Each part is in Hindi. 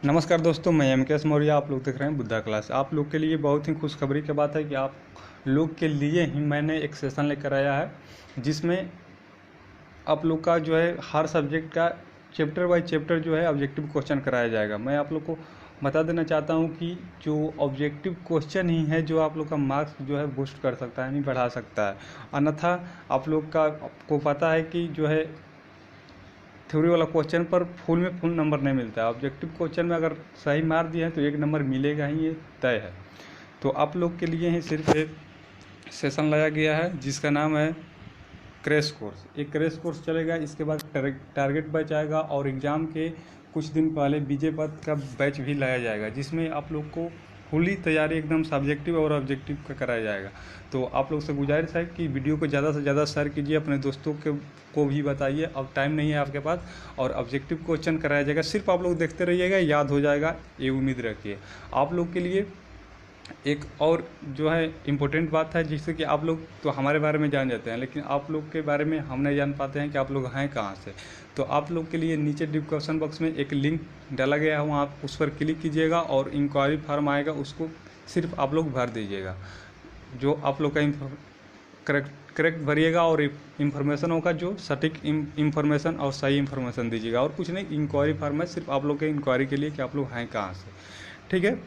नमस्कार दोस्तों, मैं एम.के.एस. मौर्य। आप लोग देख रहे हैं बुद्धा क्लास। आप लोग के लिए बहुत ही खुशखबरी की बात है कि आप लोग के लिए ही मैंने एक सेशन लेकर आया है, जिसमें आप लोग का जो है हर सब्जेक्ट का चैप्टर बाय चैप्टर जो है ऑब्जेक्टिव क्वेश्चन कराया जाएगा। मैं आप लोग को बता देना चाहता हूं कि जो ऑब्जेक्टिव क्वेश्चन ही है जो आप लोग का मार्क्स जो है बूस्ट कर सकता है, यानी बढ़ा सकता है। अन्यथा आप लोग का आपको पता है कि जो है थ्योरी वाला क्वेश्चन पर फुल में फुल नंबर नहीं मिलता है। ऑब्जेक्टिव क्वेश्चन में अगर सही मार दिए हैं तो 1 नंबर मिलेगा ही, ये तय है। तो आप लोग के लिए ही सिर्फ एक सेशन लाया गया है जिसका नाम है क्रैश कोर्स। एक क्रैश कोर्स चलेगा, इसके बाद टारगेट बैच आएगा और एग्ज़ाम के कुछ दिन पहले विजय पथ का बैच भी लाया जाएगा, जिसमें आप लोग को फुली तैयारी एकदम सब्जेक्टिव और ऑब्जेक्टिव का कराया जाएगा। तो आप लोग से गुजारिश है कि वीडियो को ज़्यादा से ज़्यादा शेयर कीजिए, अपने दोस्तों को भी बताइए। अब टाइम नहीं है आपके पास, और ऑब्जेक्टिव क्वेश्चन कराया जाएगा। सिर्फ आप लोग देखते रहिएगा, याद हो जाएगा, ये उम्मीद रखिए। आप लोग के लिए एक और जो है इम्पोर्टेंट बात है, जिससे कि आप लोग तो हमारे बारे में जान जाते हैं, लेकिन आप लोग के बारे में हम नहीं जान पाते हैं कि आप लोग हैं कहाँ से। तो आप लोग के लिए नीचे डिस्क्रिप्शन बॉक्स में एक लिंक डाला गया है, वहाँ उस पर क्लिक कीजिएगा और इंक्वायरी फॉर्म आएगा, उसको सिर्फ आप लोग भर दीजिएगा। जो आप लोग का करेक्ट भरिएगा और इन्फॉर्मेशन होगा जो सटीक इन्फॉर्मेशन और सही इन्फॉर्मेशन दीजिएगा, और कुछ नहीं। इंक्वायरी फॉर्म है सिर्फ आप लोग के इंक्वायरी के लिए कि आप लोग हैं कहाँ से, ठीक है।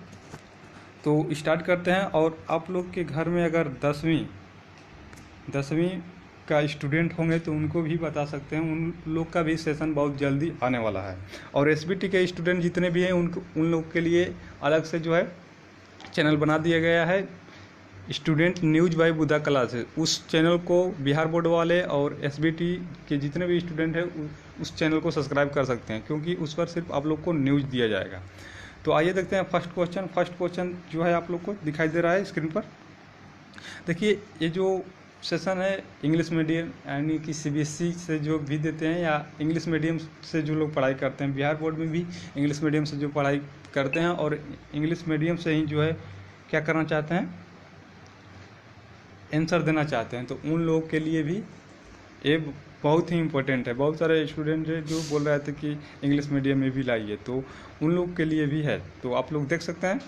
तो स्टार्ट करते हैं। और आप लोग के घर में अगर 10वीं का स्टूडेंट होंगे तो उनको भी बता सकते हैं, उन लोग का भी सेशन बहुत जल्दी आने वाला है। और एसबीटी के स्टूडेंट जितने भी हैं उन लोग के लिए अलग से जो है चैनल बना दिया गया है, student news by Buddha classes. उस चैनल को बिहार बोर्ड वाले और एसबीटी के जितने भी स्टूडेंट हैं उस चैनल को सब्सक्राइब कर सकते हैं, क्योंकि उस पर सिर्फ आप लोग को न्यूज़ दिया जाएगा। तो आइए देखते हैं फर्स्ट क्वेश्चन जो है आप लोग को दिखाई दे रहा है स्क्रीन पर। देखिए, ये जो सेशन है इंग्लिश मीडियम यानी कि सीबीएसई से जो भी देते हैं, या इंग्लिश मीडियम से जो लोग पढ़ाई करते हैं, बिहार बोर्ड में भी इंग्लिश मीडियम से जो पढ़ाई करते हैं और इंग्लिश मीडियम से ही जो है क्या करना चाहते हैं, आंसर देना चाहते हैं, तो उन लोगों के लिए भी ये बहुत ही इम्पोर्टेंट है। बहुत सारे स्टूडेंट हैं जो बोल रहे थे कि इंग्लिश मीडियम में भी लाइए, तो उन लोग के लिए भी है। तो आप लोग देख सकते हैं,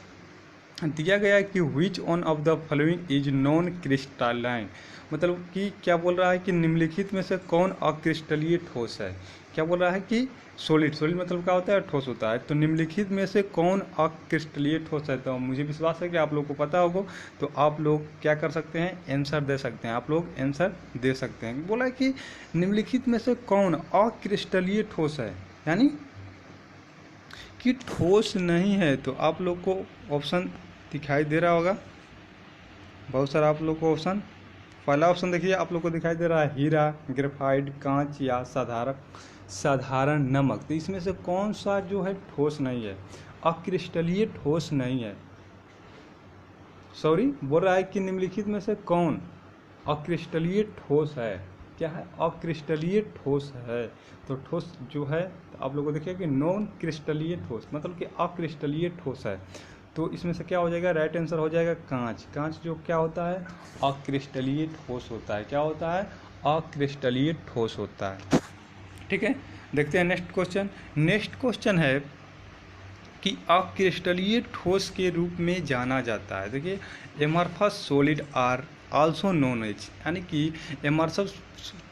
दिया गया है कि which one of the following is non crystalline. मतलब कि क्या बोल रहा है कि निम्नलिखित में से कौन अक्रिस्टलीय ठोस है। क्या बोल रहा है कि सॉलिड मतलब क्या होता है, ठोस होता है। तो निम्नलिखित में से कौन अक्रिस्टलीय ठोस है। तो मुझे विश्वास है कि आप लोग को पता होगा, तो आप लोग क्या कर सकते हैं, आंसर दे सकते हैं। आप लोग आंसर दे सकते हैं। बोला है कि निम्नलिखित में से कौन अक्रिस्टलीय ठोस है, यानी कि ठोस नहीं है। तो आप लोग को ऑप्शन दिखाई दे रहा होगा, बहुत सारा आप लोग को ऑप्शन। पहला ऑप्शन देखिए, आप लोग को दिखाई दे रहा है हीरा, ग्रेफाइट, कांच या साधारण नमक। तो इसमें से कौन सा जो है ठोस नहीं है, अक्रिस्टलीय ठोस नहीं है। सॉरी, बोल रहा है कि निम्नलिखित में से कौन अक्रिस्टलीय ठोस है। क्या है, अक्रिस्टलीय ठोस है। तो ठोस जो है, तो आप लोगों को देखिए कि नॉन क्रिस्टलीय ठोस मतलब कि अक्रिस्टलीय ठोस है। तो इसमें से क्या हो जाएगा, राइट आंसर हो जाएगा कांच जो क्या होता है, अक्रिस्टलीय ठोस होता है। क्या होता है, अक्रिस्टलीय ठोस होता है, ठीक है। देखते हैं नेक्स्ट क्वेश्चन है कि अक्रिस्टलीय ठोस के रूप में जाना जाता है। देखिए, amorphous solid are also known as, यानी कि एमरफस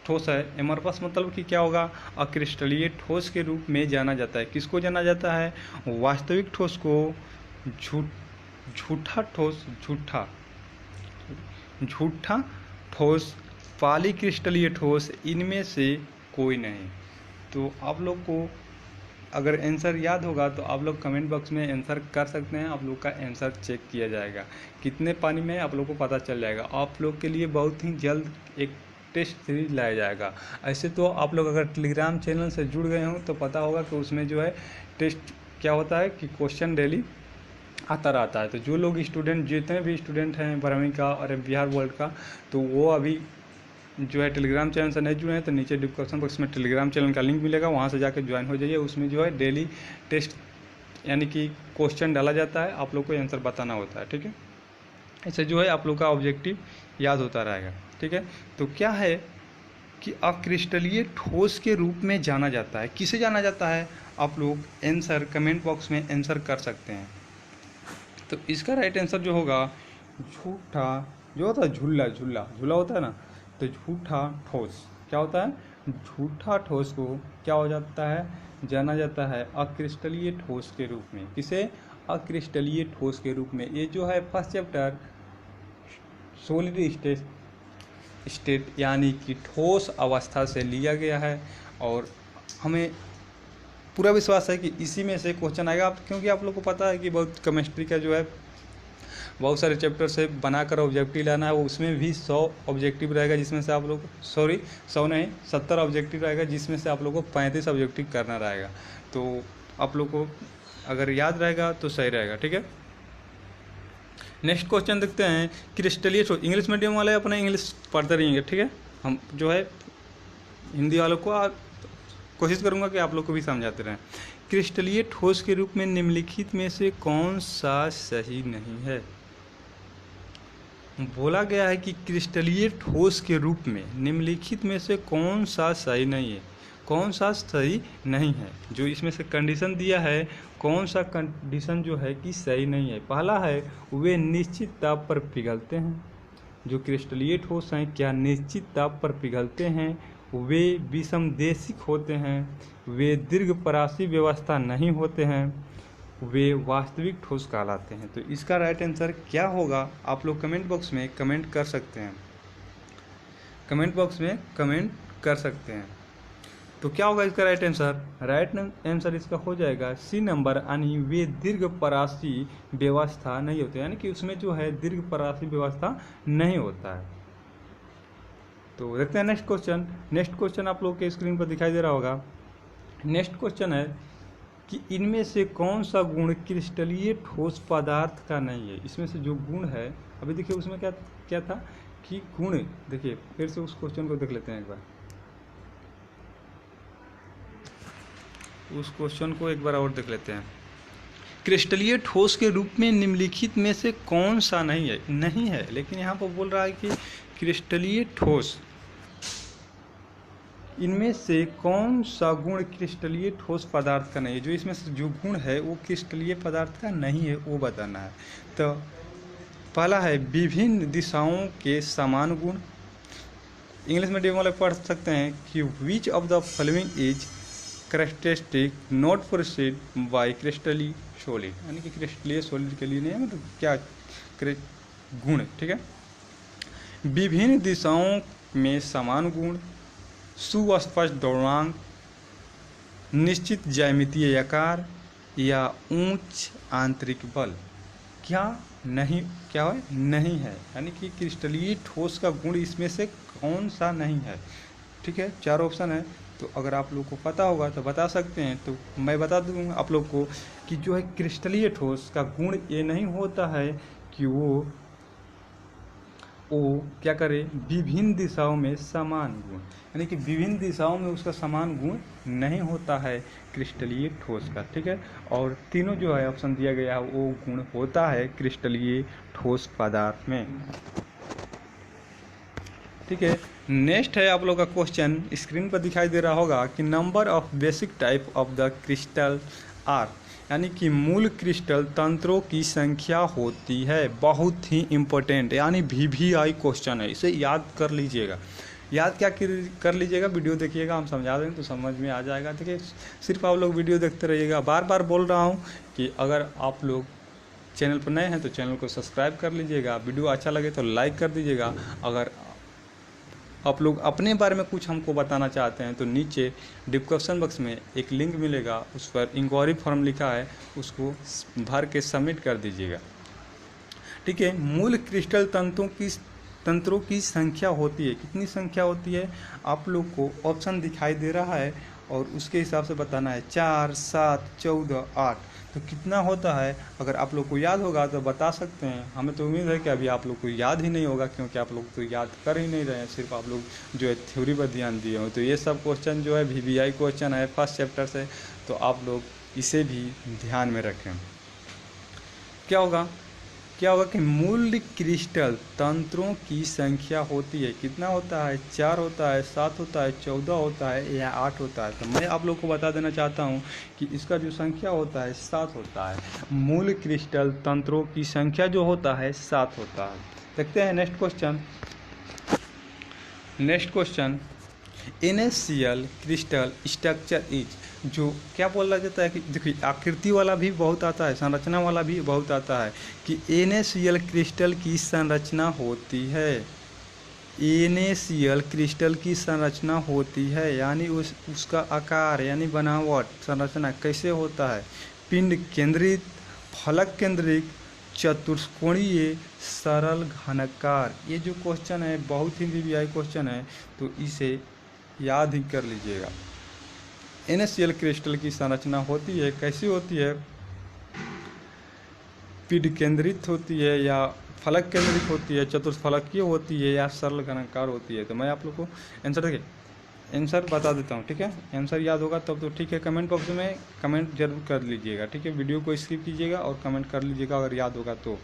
ठोस है। एमरफस मतलब कि क्या होगा, अक्रिस्टलीय ठोस के रूप में जाना जाता है। किसको जाना जाता है, वास्तविक ठोस को, झूठा ठोस, पॉलीक्रिस्टलीय ठोस, इनमें से कोई नहीं। तो आप लोग को अगर आंसर याद होगा तो आप लोग कमेंट बॉक्स में आंसर कर सकते हैं। आप लोग का आंसर चेक किया जाएगा, कितने पानी में आप लोग को पता चल जाएगा। आप लोग के लिए बहुत ही जल्द एक टेस्ट सीरीज लाया जाएगा। ऐसे तो आप लोग अगर टेलीग्राम चैनल से जुड़ गए हों तो पता होगा कि उसमें जो है टेस्ट क्या होता है कि क्वेश्चन डेली आता रहता है। तो जो लोग स्टूडेंट, जितने भी स्टूडेंट हैं 12वीं का और बिहार बोर्ड का, तो वो अभी जो है टेलीग्राम चैनल से नहीं जुड़े हैं तो नीचे डिस्क्रिप्शन बॉक्स में टेलीग्राम चैनल का लिंक मिलेगा, वहाँ से जाकर ज्वाइन हो जाइए। उसमें जो है डेली टेस्ट यानी कि क्वेश्चन डाला जाता है, आप लोग को आंसर बताना होता है, ठीक है। इससे जो है आप लोग का ऑब्जेक्टिव याद होता रहेगा, ठीक है। तो क्या है कि अक्रिस्टलीय ठोस के रूप में जाना जाता है। किसे जाना जाता है? आप लोग आंसर कमेंट बॉक्स में आंसर कर सकते हैं। तो इसका राइट आंसर जो होगा, झूठा जो होता है, झूला झूला झूला होता है ना, तो झूठा ठोस क्या होता है? झूठा ठोस को क्या हो जाता है? जाना जाता है अक्रिस्टलीय ठोस के रूप में। किसे? अक्रिस्टलीय ठोस के रूप में। ये जो है फर्स्ट चैप्टर सॉलिड स्टेट यानी कि ठोस अवस्था से लिया गया है, और हमें पूरा विश्वास है कि इसी में से क्वेश्चन आएगा। क्योंकि आप लोग को पता है कि बहुत केमिस्ट्री का जो है बहुत सारे चैप्टर से बनाकर ऑब्जेक्टिव लाना है, वो उसमें भी 100 ऑब्जेक्टिव रहेगा, जिसमें से आप लोग 100 नहीं 70 ऑब्जेक्टिव रहेगा, जिसमें से आप लोग को 35 ऑब्जेक्टिव करना रहेगा। तो आप लोग को अगर याद रहेगा तो सही रहेगा। ठीक है, नेक्स्ट क्वेश्चन देखते हैं। क्रिस्टलीय ठोस, इंग्लिश मीडियम वाले अपने इंग्लिश पढ़ते रहेंगे। ठीक है, हम जो है हिंदी वालों को कोशिश करूंगा कि आप लोग को भी समझाते रहें। क्रिस्टलीय ठोस के रूप में निम्नलिखित में से कौन सा सही नहीं है? बोला गया है कि क्रिस्टलीय ठोस के रूप में निम्नलिखित में से कौन सा सही नहीं है। कौन सा सही नहीं है? जो इसमें से कंडीशन दिया है, कौन सा कंडीशन जो है कि सही नहीं है? पहला है, वे निश्चित ताप पर पिघलते हैं। जो क्रिस्टलीय ठोस हैं क्या निश्चित ताप पर पिघलते हैं? वे विषमदेशिक होते हैं। वे दीर्घपरासी व्यवस्था नहीं होते हैं। वे वास्तविक ठोस कहलाते हैं। तो इसका राइट आंसर क्या होगा? आप लोग कमेंट बॉक्स में कमेंट कर सकते हैं। कमेंट बॉक्स में कमेंट कर सकते हैं। तो क्या होगा इसका राइट आंसर? राइट आंसर इसका हो जाएगा सी नंबर, यानी वे दीर्घपरासी व्यवस्था नहीं होते, यानी कि उसमें जो है दीर्घपरासी व्यवस्था नहीं होता है। तो देखते हैं नेक्स्ट क्वेश्चन। नेक्स्ट क्वेश्चन आप लोग के स्क्रीन पर दिखाई दे रहा होगा। नेक्स्ट क्वेश्चन है कि इनमें से कौन सा गुण क्रिस्टलीय ठोस पदार्थ का नहीं है? इसमें से जो गुण है, अभी देखिए उसमें क्या क्या था कि गुण, देखिए फिर से उस क्वेश्चन को देख लेते हैं एक बार। उस क्वेश्चन को एक बार और देख लेते हैं। क्रिस्टलीय ठोस के रूप में निम्नलिखित में से कौन सा नहीं है? नहीं है, लेकिन यहाँ पर बोल रहा है कि क्रिस्टलीय ठोस, इनमें से कौन सा गुण क्रिस्टलीय ठोस पदार्थ का नहीं है? जो इसमें से जो गुण है वो क्रिस्टलीय पदार्थ का नहीं है, वो बताना है। तो पहला है विभिन्न दिशाओं के समान गुण। इंग्लिश मीडियम वाले पढ़ सकते हैं कि which of the following is characteristic not proceed by crystalline solid, यानी कि क्रिस्टलीय सॉलिड के लिए नहीं है, मतलब क्या गुण। ठीक है, विभिन्न दिशाओं में समान गुण, सुस्पष्ट द्रव्यांक, निश्चित ज्यामितीय आकार या उच्च आंतरिक बल। क्या नहीं, क्या है? नहीं है, यानी कि क्रिस्टलीय ठोस का गुण इसमें से कौन सा नहीं है? ठीक है, 4 ऑप्शन है। तो अगर आप लोग को पता होगा तो बता सकते हैं। तो मैं बता दूंगा आप लोग को कि जो है क्रिस्टलीय ठोस का गुण ये नहीं होता है कि वो क्या करे, विभिन्न दिशाओं में समान गुण, यानी कि विभिन्न दिशाओं में उसका समान गुण नहीं होता है क्रिस्टलीय ठोस का। ठीक है, और तीनों जो है ऑप्शन दिया गया है वो गुण होता है क्रिस्टलीय ठोस पदार्थ में। ठीक है, नेक्स्ट है आप लोग का क्वेश्चन, स्क्रीन पर दिखाई दे रहा होगा कि number of basic type of the crystal are, यानी कि मूल क्रिस्टल तंत्रों की संख्या होती है। बहुत ही इम्पोर्टेंट, यानी VVI क्वेश्चन है, इसे याद कर लीजिएगा। याद क्या कर लीजिएगा, वीडियो देखिएगा, हम समझा देंगे तो समझ में आ जाएगा। देखिए सिर्फ आप लोग वीडियो देखते रहिएगा। बार बार बोल रहा हूँ कि अगर आप लोग चैनल पर नए हैं तो चैनल को सब्सक्राइब कर लीजिएगा, वीडियो अच्छा लगे तो लाइक कर दीजिएगा। अगर आप लोग अपने बारे में कुछ हमको बताना चाहते हैं तो नीचे डिस्क्रिप्शन बॉक्स में एक लिंक मिलेगा, उस पर इंक्वायरी फॉर्म लिखा है, उसको भर के सबमिट कर दीजिएगा। ठीक है, मूल क्रिस्टल तंत्रों की संख्या होती है, कितनी संख्या होती है आप लोग को ऑप्शन दिखाई दे रहा है और उसके हिसाब से बताना है। 4, 7, 14, 8, तो कितना होता है? अगर आप लोग को याद होगा तो बता सकते हैं। हमें तो उम्मीद है कि अभी आप लोग को याद ही नहीं होगा, क्योंकि आप लोग तो याद कर ही नहीं रहे हैं, सिर्फ आप लोग जो है थ्योरी पर ध्यान दिए हो। तो ये सब क्वेश्चन जो है VVI क्वेश्चन है फर्स्ट चैप्टर से, तो आप लोग इसे भी ध्यान में रखें। क्या होगा क्या होगा कि मूल क्रिस्टल तंत्रों की संख्या होती है, कितना होता है, 4 होता है, 7 होता है, 14 होता है या 8 होता है। तो मैं आप लोग को बता देना चाहता हूँ कि इसका जो संख्या होता है 7 होता है। मूल क्रिस्टल तंत्रों की संख्या जो होता है 7 होता है। देखते हैं next question. NaCl crystal structure is, जो क्या बोला जाता है कि देखिए आकृति वाला भी बहुत आता है, संरचना वाला भी बहुत आता है कि NaCl क्रिस्टल की संरचना होती है। NaCl क्रिस्टल की संरचना होती है यानी उसका आकार यानी बनावट संरचना कैसे होता है, पिंड केंद्रित, फलक केंद्रित, चतुष्कोणीय, सरल, घनाकार। ये जो क्वेश्चन है बहुत ही VVI क्वेश्चन है, तो इसे याद ही कर लीजिएगा। NaCl क्रिस्टल की संरचना होती है, कैसी होती है, पिंड केंद्रित होती है या फलक केंद्रित होती है, चतुष्फलकीय होती है या सरल घनाकार होती है। तो मैं आप लोग को आंसर देखिए आंसर बता देता हूँ, ठीक है। आंसर याद होगा तब तो ठीक है, कमेंट बॉक्स में कमेंट जरूर कर लीजिएगा, ठीक है। वीडियो को स्किप कीजिएगा और कमेंट कर लीजिएगा अगर याद होगा तो,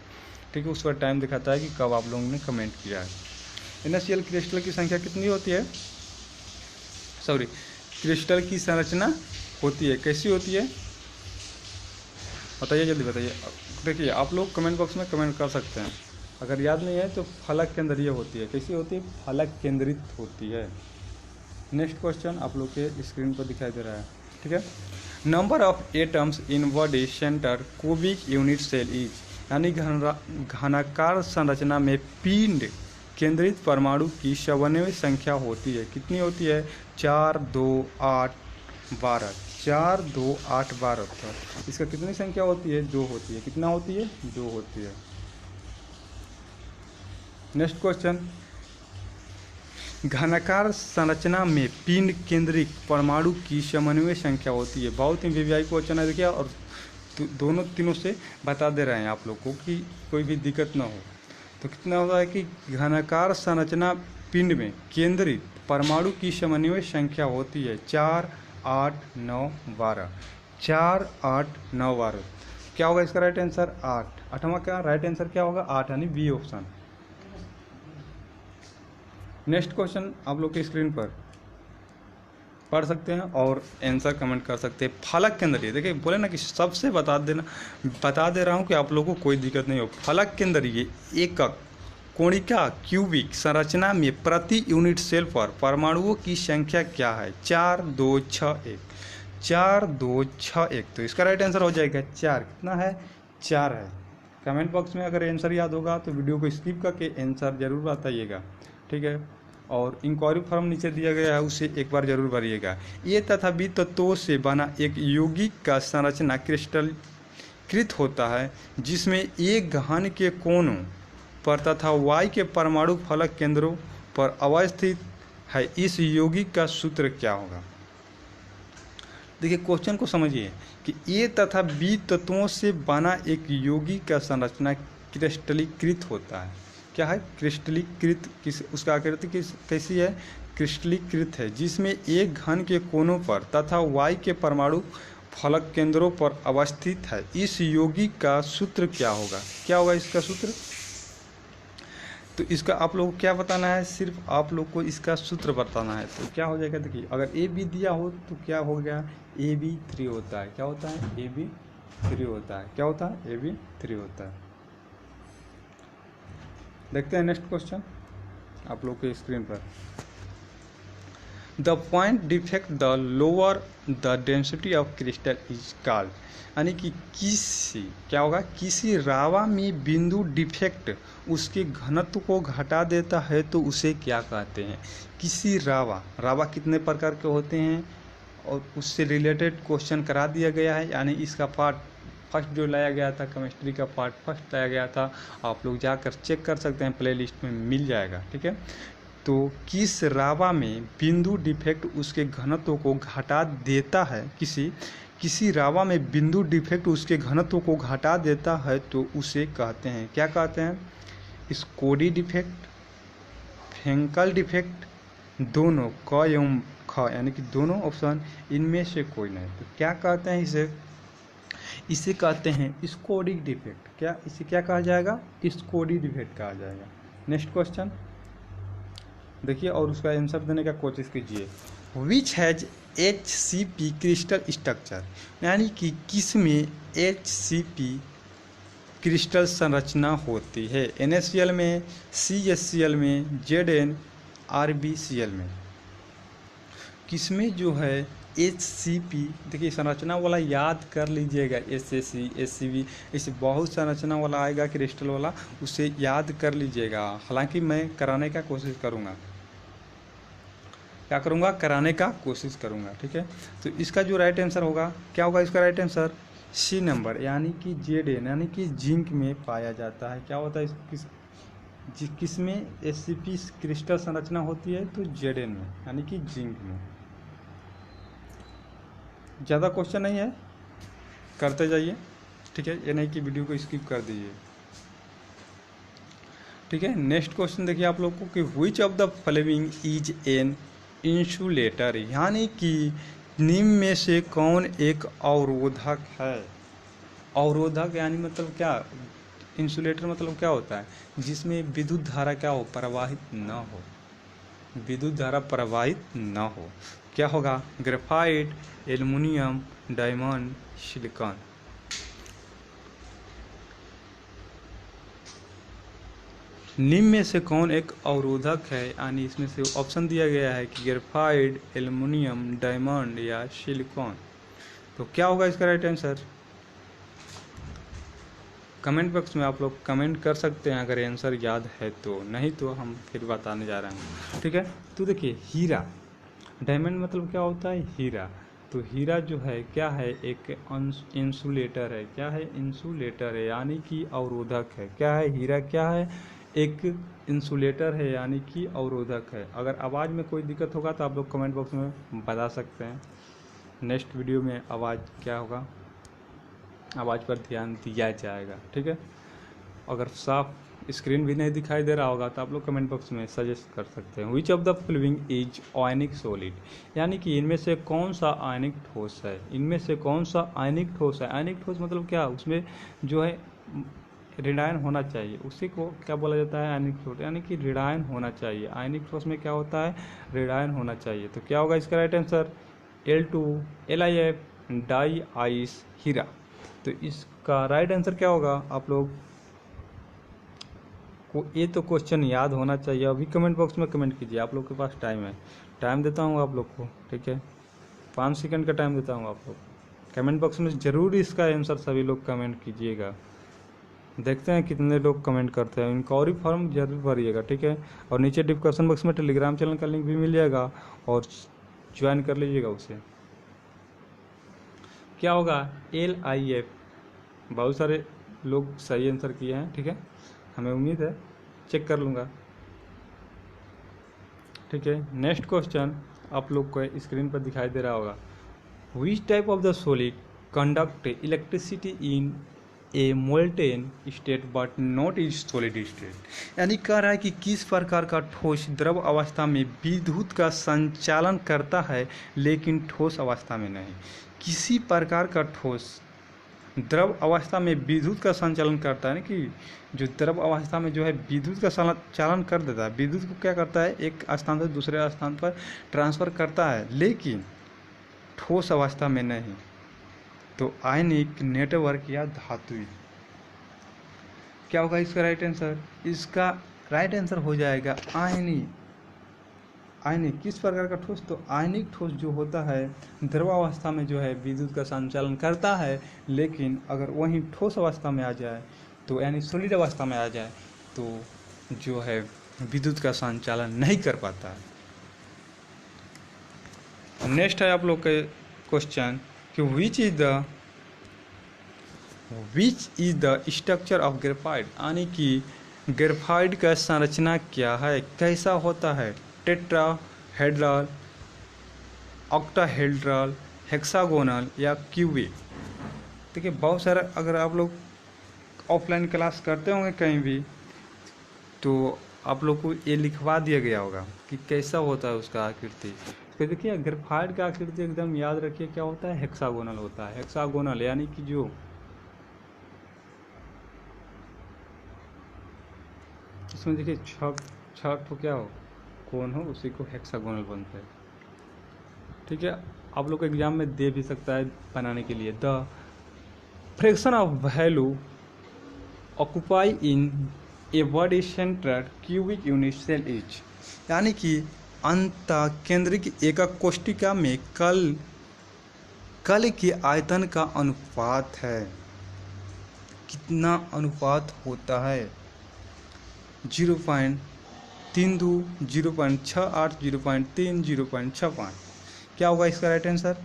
ठीक है। उस पर टाइम दिखाता है कि कब आप लोगों ने कमेंट किया है। NaCl क्रिस्टल की संख्या कितनी होती है, सॉरी क्रिस्टल की संरचना होती है, कैसी होती है बताइए, जल्दी बताइए। देखिए आप लोग कमेंट बॉक्स में कमेंट कर सकते हैं, अगर याद नहीं है तो फलक केंद्रीय होती है, कैसी होती है, फलक केंद्रित होती है। नेक्स्ट क्वेश्चन आप लोग के स्क्रीन पर दिखाई दे रहा है, ठीक है। Number of atoms in body centre cubic unit cell is, यानी घनाकार संरचना में पिंड केंद्रित परमाणु की समन्वय संख्या होती है, कितनी होती है, 4, 2, 8, 12, 4, 2, 8, 12। तो इसका कितनी संख्या होती है, 2 होती है, कितना होती है, 2 होती है। नेक्स्ट क्वेश्चन, घनाकार संरचना में पिंड केंद्रित परमाणु की समन्वय संख्या होती है, बहुत ही VVI क्वेश्चन है देखिए, और दोनों तीनों से बता दे रहे हैं आप लोग को कि कोई भी दिक्कत ना हो। तो कितना होता है कि घनाकार संरचना पिंड में केंद्रित परमाणु की समन्वय संख्या होती है 4, 8, 9, 12, 4, 8, 9, 12। क्या होगा इसका राइट आंसर, 8। 8वां क्या राइट आंसर क्या होगा, 8 यानी बी ऑप्शन। नेक्स्ट क्वेश्चन आप लोग के स्क्रीन पर पढ़ सकते हैं और आंसर कमेंट कर सकते हैं। फलक केंद्रीय, देखिए बोले ना कि सबसे बता दे रहा हूँ कि आप लोगों को कोई दिक्कत नहीं हो। फलक केंद्रीय एकक कोणिका क्यूबिक संरचना में प्रति यूनिट सेल पर परमाणुओं की संख्या क्या है, 4, 2, 6, 1, 4, 2, 6, 1। तो इसका राइट आंसर हो जाएगा 4, कितना है, 4 है। कमेंट बॉक्स में अगर आंसर याद होगा तो वीडियो को स्किप करके आंसर जरूर बताइएगा, ठीक है। और इंक्वायरी फॉर्म नीचे दिया गया है, उसे एक बार जरूर भरिएगा। ये तथा बी तत्वों से बना एक यौगिक का संरचना क्रिस्टलीकृत होता है जिसमें एक घन के कोनों पर तथा y के परमाणु फलक केंद्रों पर अवस्थित है। इस यौगिक का सूत्र क्या होगा। देखिए क्वेश्चन को समझिए कि ए तथा बी तत्वों से बना एक यौगिक का संरचना क्रिस्टलीकृत होता है। क्या है, क्रिस्टलीकृत, किस उसका आकृति कैसी है, क्रिस्टलीकृत है, जिसमें एक घन के कोनों पर तथा y के परमाणु फलक केंद्रों पर अवस्थित है। इस यौगिक का सूत्र क्या होगा, क्या होगा इसका सूत्र। तो इसका आप लोग को क्या बताना है, सिर्फ आप लोग को इसका सूत्र बताना है। तो क्या हो जाएगा, देखिए अगर ए बी दिया हो तो क्या हो गया, AB3 होता है। क्या होता है, AB3 होता है। क्या होता है, AB3 होता है। देखते हैं नेक्स्ट क्वेश्चन आप लोग के स्क्रीन पर। The point defect the lower the density of crystal is called, यानी कि किसी क्या होगा, किसी रावा में बिंदु डिफेक्ट उसके घनत्व को घटा देता है तो उसे क्या कहते हैं। किसी रावा कितने प्रकार के होते हैं और उससे रिलेटेड क्वेश्चन करा दिया गया है, यानी इसका पार्ट फर्स्ट जो लाया गया था, केमिस्ट्री का पार्ट फर्स्ट लाया गया था, आप लोग जाकर चेक कर सकते हैं, प्लेलिस्ट में मिल जाएगा, ठीक है। तो किस रावा में बिंदु डिफेक्ट उसके घनत्व को घटा देता है, किसी रावा में बिंदु डिफेक्ट उसके घनत्व को घटा देता है तो उसे कहते हैं, क्या कहते हैं, स्कोडी डिफेक्ट, फ्रेंकल डिफेक्ट, दोनों क एवं ख, यानी कि दोनों ऑप्शन इनमें से कोई नहीं। तो क्या कहते हैं इसे, इसे कहते हैं स्कोडिक डिफेक्ट। क्या इसे क्या कहा जाएगा? स्कोडिक डिफेक्ट कहा जाएगा। नेक्स्ट क्वेश्चन देखिए और उसका आंसर देने का कोशिश कीजिए। Which has HCP crystal structure, यानी कि किस में HCP क्रिस्टल संरचना होती है? NaCl में, CaCl में, ZnRbCl में। किसमें जो है HCP, देखिए संरचना वाला याद कर लीजिएगा, SAC SCB इसे बहुत संरचना वाला आएगा क्रिस्टल वाला, उसे याद कर लीजिएगा। हालांकि मैं कराने का कोशिश करूँगा, क्या करूँगा? कराने का कोशिश करूँगा, ठीक है। तो इसका जो राइट आंसर होगा, क्या होगा इसका राइट आंसर? C नंबर, यानी कि Zn, यानी कि जिंक में पाया जाता है। क्या होता है किस में HCP क्रिस्टल संरचना होती है? तो Zn में, यानी कि जिंक में। ज़्यादा क्वेश्चन नहीं है, करते जाइए, ठीक है। ये नहीं कि वीडियो को स्किप कर दीजिए, ठीक है। नेक्स्ट क्वेश्चन देखिए आप लोग को कि which of the following is an insulator, यानी कि निम्न में से कौन एक अवरोधक है? अवरोधक यानी मतलब क्या? इंसुलेटर मतलब क्या होता है? जिसमें विद्युत धारा क्या हो? प्रवाहित न हो, विद्युत धारा प्रवाहित न हो। क्या होगा? Graphite, aluminium, diamond, silicon. निम्न में से कौन एक अवरोधक है? यानी इसमें से ऑप्शन दिया गया है कि ग्रेफाइट, एल्युमिनियम, डायमंड या सिलिकॉन। तो क्या होगा इसका राइट आंसर? कमेंट बॉक्स में आप लोग कमेंट कर सकते हैं अगर आंसर याद है तो, नहीं तो हम फिर बताने जा रहे हैं, ठीक है। तो देखिए हीरा, डायमंड मतलब क्या होता है? हीरा। तो हीरा जो है क्या है? एक इंसुलेटर है। क्या है? इंसुलेटर है, यानी कि अवरोधक है। क्या है? हीरा क्या है? एक इंसुलेटर है, यानी कि अवरोधक है। अगर आवाज़ में कोई दिक्कत होगा तो आप लोग कमेंट बॉक्स में बता सकते हैं। नेक्स्ट वीडियो में आवाज़ क्या होगा, आवाज़ पर ध्यान दिया जाएगा, ठीक है। अगर साफ स्क्रीन भी नहीं दिखाई दे रहा होगा तो आप लोग कमेंट बॉक्स में सजेस्ट कर सकते हैं। विच of the following is ionic solid, यानी कि इनमें से कौन सा आयनिक ठोस है? इनमें से कौन सा आयनिक ठोस है? आयनिक ठोस मतलब क्या? उसमें जो है ऋणायन होना चाहिए, उसी को क्या बोला जाता है? आयनिक ठोस, यानी कि ऋणायन होना चाहिए। आयनिक ठोस में क्या होता है? ऋणायन होना चाहिए। तो क्या होगा इसका right answer? L2 LiF dry ice हीरा। तो इसका राइट आंसर क्या होगा? आप लोग को ये तो क्वेश्चन याद होना चाहिए। अभी कमेंट बॉक्स में कमेंट कीजिए, आप लोग के पास टाइम है, टाइम देता हूँ आप लोग को, ठीक है। 5 सेकंड का टाइम देता हूँ आप लोग। कमेंट बॉक्स में ज़रूर इसका आंसर सभी लोग कमेंट कीजिएगा। देखते हैं कितने लोग कमेंट करते हैं। इंक्वायरी फॉर्म जरूर भरिएगा, ठीक है। और नीचे डिस्क्रिप्शन बॉक्स में टेलीग्राम चैनल का लिंक भी मिल जाएगा और ज्वाइन कर लीजिएगा उसे। क्या होगा? LIF। बहुत सारे लोग सही आंसर किए हैं, ठीक है। हमें उम्मीद है, चेक कर लूँगा, ठीक है। नेक्स्ट क्वेश्चन आप लोग को स्क्रीन पर दिखाई दे रहा होगा। Which type of the solid conduct electricity in A molten state but not is solid state, यानी कह रहा है कि किस प्रकार का ठोस द्रव अवस्था में विद्युत का संचालन करता है लेकिन ठोस अवस्था में नहीं। किसी प्रकार का ठोस द्रव अवस्था में विद्युत का संचालन करता है, ना कि जो द्रव अवस्था में जो है विद्युत का चालन कर देता है, विद्युत को क्या करता है? एक स्थान से दूसरे स्थान पर ट्रांसफ़र करता है, लेकिन ठोस अवस्था में नहीं। तो आयनिक, नेटवर्क या धात्विक। क्या होगा इसका राइट आंसर? इसका राइट आंसर हो जाएगा आयनिक। आयनिक किस प्रकार का ठोस? तो आयनिक ठोस जो होता है द्रव अवस्था में जो है विद्युत का संचालन करता है, लेकिन अगर वहीं ठोस अवस्था में आ जाए तो यानी सॉलिड अवस्था में आ जाए तो जो है विद्युत का संचालन नहीं कर पाता है। नेक्स्ट है आप लोग के क्वेश्चन कि which is the structure of graphite, यानी कि ग्रेफाइट का संरचना क्या है, कैसा होता है? टेट्राहेड्रल, ऑक्टाहेड्रल, हेक्सागोनल या क्यूबिक। देखिए बहुत सारा, अगर आप लोग ऑफलाइन क्लास करते होंगे कहीं भी तो आप लोग को ये लिखवा दिया गया होगा कि कैसा होता है उसका आकृति। तो देखिए ग्रेफाइट का आकृति एकदम याद रखिए क्या होता है? हेक्सागोनल होता है। हेक्सागोनल यानी कि जो उसमें देखिए छः छः ठो क्या हो कोण हो, उसी को हेक्सागोनल बनता है। ठीक है, आप लोग को एग्जाम में दे भी सकता है बनाने के लिए। The fraction of value occupy in a body centre cubic unit cell each, यानी कि अंतः केंद्रिक एकक कोष्टिका में कल के आयतन का अनुपात है। कितना अनुपात होता है? 0.32, 0.68, 0.3, 0.65। क्या होगा इसका राइट आंसर?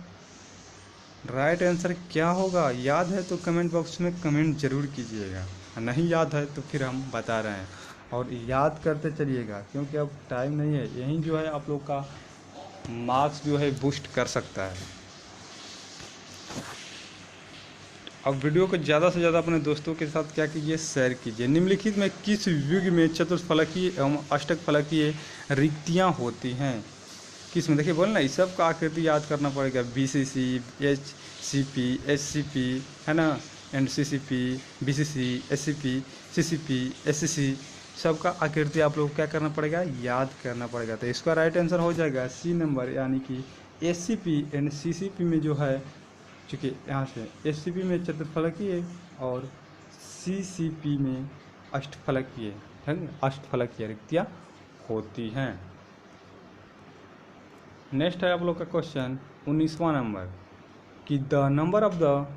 राइट आंसर क्या होगा? याद है तो कमेंट बॉक्स में कमेंट जरूर कीजिएगा, नहीं याद है तो फिर हम बता रहे हैं, और याद करते चलिएगा क्योंकि अब टाइम नहीं है। यही जो है आप लोग का मार्क्स जो है बूस्ट कर सकता है। अब वीडियो को ज़्यादा से ज़्यादा अपने दोस्तों के साथ क्या कीजिए, शेयर कीजिए। निम्नलिखित में किस युग में चतुष्फलकीय एवं अष्टकफलकीय रिक्तियाँ होती हैं? किस में? देखिए बोल ना, इस सब का आकृति याद करना पड़ेगा। BCC, HCP, SCP है ना, NCCP, BCC, SCP, CCP, SCC, सबका आकृति आप लोग क्या करना पड़ेगा, याद करना पड़ेगा। तो इसका राइट आंसर हो जाएगा C नंबर, यानी कि SCP एंड CCP में जो है, चूँकि यहाँ से SCP में चतुर्फलकीय और CCP में अष्टफलकीय है, अष्टफलकीय रिक्तियाँ होती हैं। नेक्स्ट है आप लोग का क्वेश्चन 19वां नंबर कि the number of the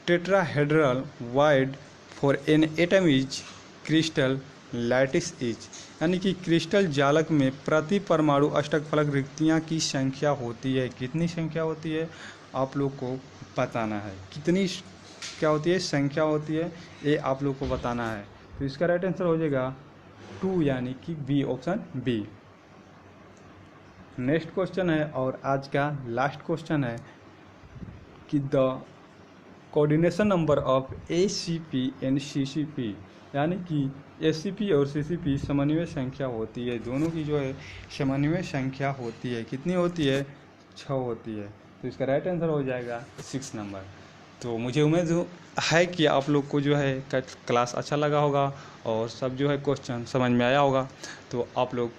tetrahedral void for an atom is crystal lattice is, यानी कि क्रिस्टल जालक में प्रति परमाणु अष्टफलक रिक्तियाँ की संख्या होती है। कितनी संख्या होती है आप लोग को बताना है। कितनी क्या होती है, संख्या होती है, ये आप लोग को बताना है। तो इसका राइट आंसर हो जाएगा 2, यानी कि B, option B। Next question है और आज का लास्ट क्वेश्चन है कि the coordination number of ACP and CCP, यानी कि ACP और CCP समन्वय संख्या होती है। दोनों की जो है समन्वय संख्या होती है। कितनी होती है? 6 होती है। तो इसका राइट आंसर हो जाएगा 6 नंबर। तो मुझे उम्मीद है कि आप लोग को जो है क्लास अच्छा लगा होगा और सब जो है क्वेश्चन समझ में आया होगा। तो आप लोग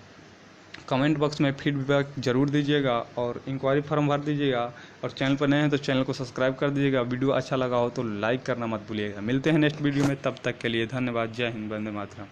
कमेंट बॉक्स में फीडबैक ज़रूर दीजिएगा और इंक्वायरी फॉर्म भर दीजिएगा, और चैनल पर नए हैं तो चैनल को सब्सक्राइब कर दीजिएगा। वीडियो अच्छा लगा हो तो लाइक करना मत भूलिएगा। मिलते हैं नेक्स्ट वीडियो में, तब तक के लिए धन्यवाद। जय हिंद, वंदे मातरम।